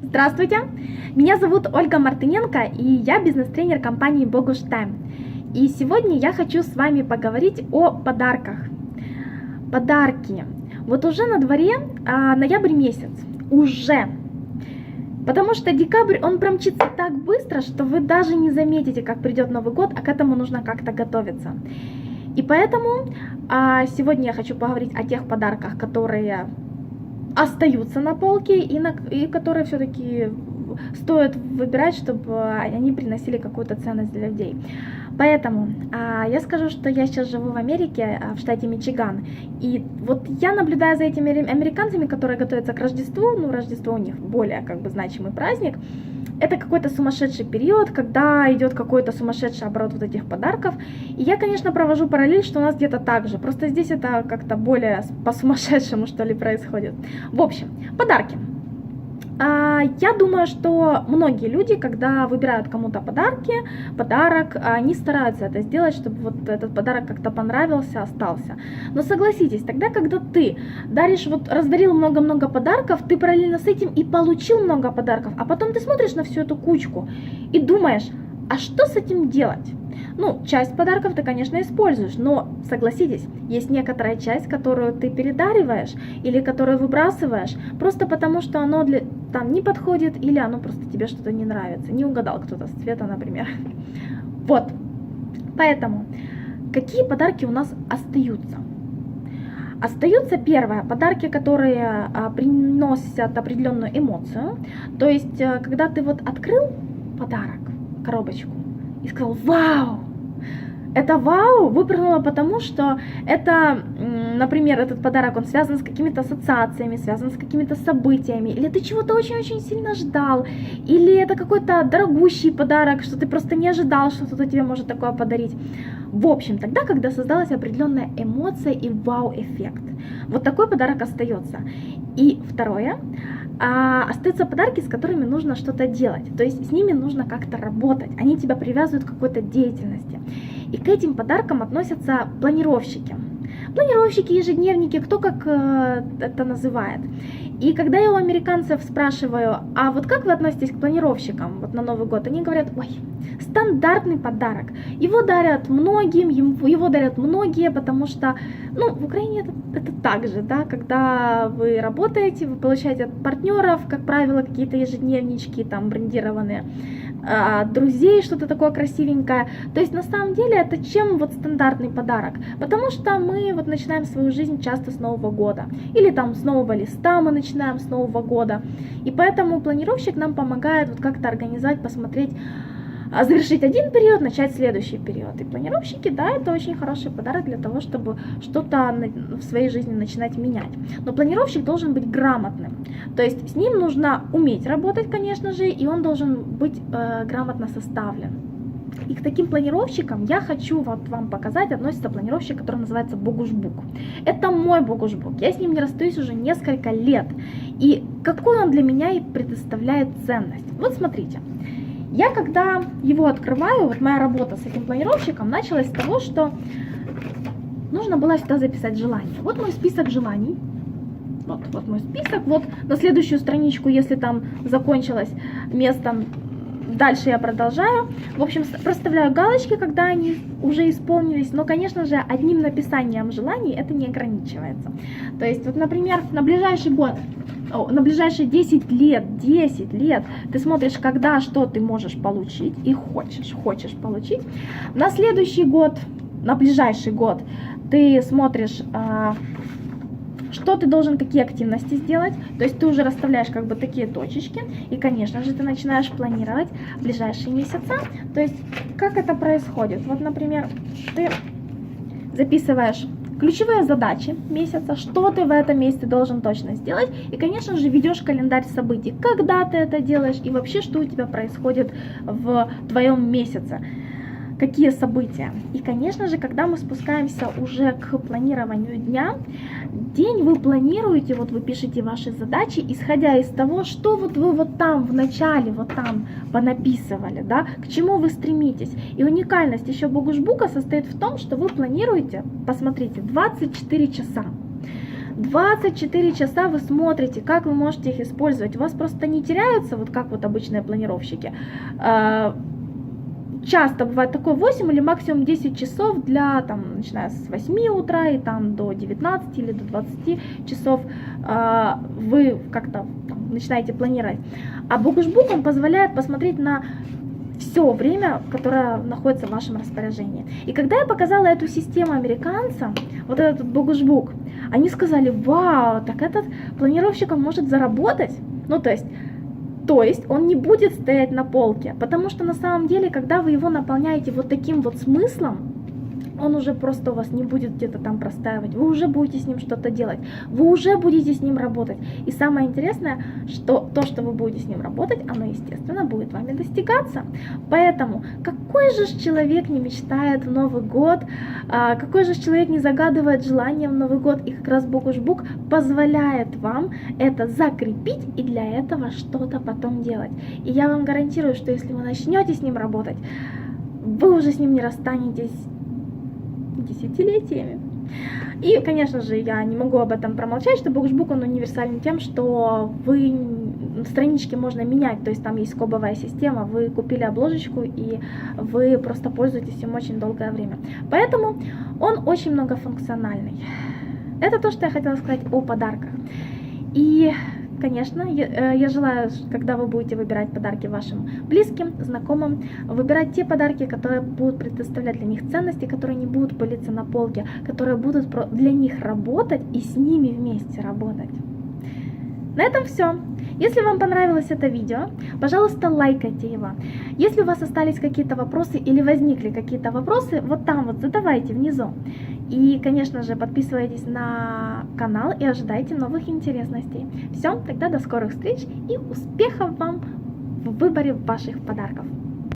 Здравствуйте, меня зовут Ольга Мартыненко, и я бизнес-тренер компании Bogush Time. И сегодня я хочу с вами поговорить о подарках. Подарки. Вот уже на дворе ноябрь месяц. Уже. Потому что декабрь, он промчится так быстро, что вы даже не заметите, как придет Новый год, а к этому нужно как-то готовиться. И поэтому сегодня я хочу поговорить о тех подарках, которые остаются на полке и которые все-таки стоит выбирать, чтобы они приносили какую-то ценность для людей. Поэтому я скажу, что я сейчас живу в Америке, в штате Мичиган, и вот я наблюдаю за этими американцами, которые готовятся к Рождеству. Рождество у них более значимый праздник. Это какой-то сумасшедший период, когда идет какой-то сумасшедший оборот вот этих подарков. И я, конечно, провожу параллель, что у нас где-то так же. Просто здесь это как-то более по-сумасшедшему, что ли, происходит. В общем, подарки. Я думаю, что многие люди, когда выбирают кому-то подарок, они стараются это сделать, чтобы вот этот подарок как-то понравился, остался. Но согласитесь, тогда, когда ты раздарил много-много подарков, ты параллельно с этим и получил много подарков, а потом ты смотришь на всю эту кучку и думаешь, а что с этим делать? Часть подарков ты, конечно, используешь, но согласитесь, есть некоторая часть, которую ты передариваешь или которую выбрасываешь, просто потому что оно там не подходит или оно просто тебе что-то не нравится. Не угадал кто-то с цвета, например. Вот. Поэтому, какие подарки у нас остаются? Остаются, первое, подарки, которые приносят определенную эмоцию. То есть, когда ты открыл подарок, коробочку, и сказал «Вау!», это «Вау» выпрыгнуло потому, что это, например, этот подарок, он связан с какими-то ассоциациями, связан с какими-то событиями, или ты чего-то очень-очень сильно ждал, или это какой-то дорогущий подарок, что ты просто не ожидал, что кто-то тебе может такое подарить. В общем, тогда, когда создалась определенная эмоция и вау-эффект. Вот такой подарок остается. И второе, остаются подарки, с которыми нужно что-то делать, то есть с ними нужно как-то работать, они тебя привязывают к какой-то деятельности. И к этим подаркам относятся планировщики. Планировщики, ежедневники, кто как это называет. И когда я у американцев спрашиваю, а вот как вы относитесь к планировщикам на Новый год, они говорят, ой, стандартный подарок. Его дарят многим, его дарят многие, потому что, в Украине это так же, да, когда вы работаете, вы получаете от партнеров, как правило, какие-то ежедневнички, там, брендированные, друзей, что-то такое красивенькое. То есть на самом деле это чем стандартный подарок? Потому что мы начинаем свою жизнь часто с Нового года. Или там с нового листа мы начинаем с Нового года. И поэтому планировщик нам помогает как-то организовать, посмотреть, завершить один период, начать следующий период. И планировщики, да, это очень хороший подарок для того, чтобы что-то в своей жизни начинать менять. Но планировщик должен быть грамотным. То есть с ним нужно уметь работать, конечно же, и он должен быть грамотно составлен. И к таким планировщикам я хочу вам показать, относится планировщик, который называется Bogush Book. Это мой Bogush Book, я с ним не расстаюсь уже несколько лет. И какую он для меня и предоставляет ценность. Вот смотрите. Я когда его открываю, моя работа с этим планировщиком началась с того, что нужно было сюда записать желания. Вот мой список желаний. Вот мой список. Вот на следующую страничку, если там закончилось место, дальше я продолжаю. В общем, проставляю галочки, когда они уже исполнились. Но, конечно же, одним написанием желаний это не ограничивается. То есть, например, на ближайший год, на ближайшие 10 лет, ты смотришь, когда что ты можешь получить и хочешь получить. На следующий год, на ближайший год ты смотришь, что ты должен, какие активности сделать. То есть ты уже расставляешь такие точечки. И, конечно же, ты начинаешь планировать ближайшие месяца. То есть, как это происходит? Например, ты записываешь ключевые задачи месяца, что ты в этом месяце должен точно сделать. И, конечно же, ведешь календарь событий, когда ты это делаешь и вообще, что у тебя происходит в твоем месяце. Какие события. И, конечно же, когда мы спускаемся уже к планированию дня, день вы планируете, вы пишете ваши задачи, исходя из того, что вы там в начале, там понаписывали, да, к чему вы стремитесь. И уникальность еще Bogush Book состоит в том, что вы планируете, посмотрите, 24 часа. 24 часа вы смотрите, как вы можете их использовать. У вас просто не теряются, вот как вот обычные планировщики. Часто бывает такое 8 или максимум 10 часов для, там, начиная с 8 утра и там до 19 или до 20 часов вы как-то начинаете планировать. А Богушбук, он позволяет посмотреть на все время, которое находится в вашем распоряжении. И когда я показала эту систему американцам, вот этот Богушбук, они сказали: вау, так этот планировщик он может заработать. Ну, то есть он не будет стоять на полке, потому что на самом деле, когда вы его наполняете вот таким вот смыслом, он уже просто у вас не будет где-то там простаивать, вы уже будете с ним что-то делать, вы уже будете с ним работать. И самое интересное, что то, что вы будете с ним работать, оно, естественно, будет вами достигаться. Поэтому какой же человек не мечтает в Новый год, какой же человек не загадывает желание в Новый год, и как раз Богушбук позволяет вам это закрепить и для этого что-то потом делать. И я вам гарантирую, что если вы начнете с ним работать, вы уже с ним не расстанетесь десятилетиями. И, конечно же, я не могу об этом промолчать, что Богушбук, он универсален тем, что странички можно менять, то есть там есть скобовая система, вы купили обложечку и вы просто пользуетесь им очень долгое время. Поэтому он очень многофункциональный. Это то, что я хотела сказать о подарках. И, конечно, я желаю, когда вы будете выбирать подарки вашим близким, знакомым, выбирать те подарки, которые будут предоставлять для них ценности, которые не будут пылиться на полке, которые будут для них работать и с ними вместе работать. На этом все. Если вам понравилось это видео, пожалуйста, лайкайте его. Если у вас остались какие-то вопросы или возникли какие-то вопросы, вот там вот задавайте внизу. И, конечно же, подписывайтесь на канал и ожидайте новых интересностей. Все, тогда до скорых встреч и успехов вам в выборе ваших подарков.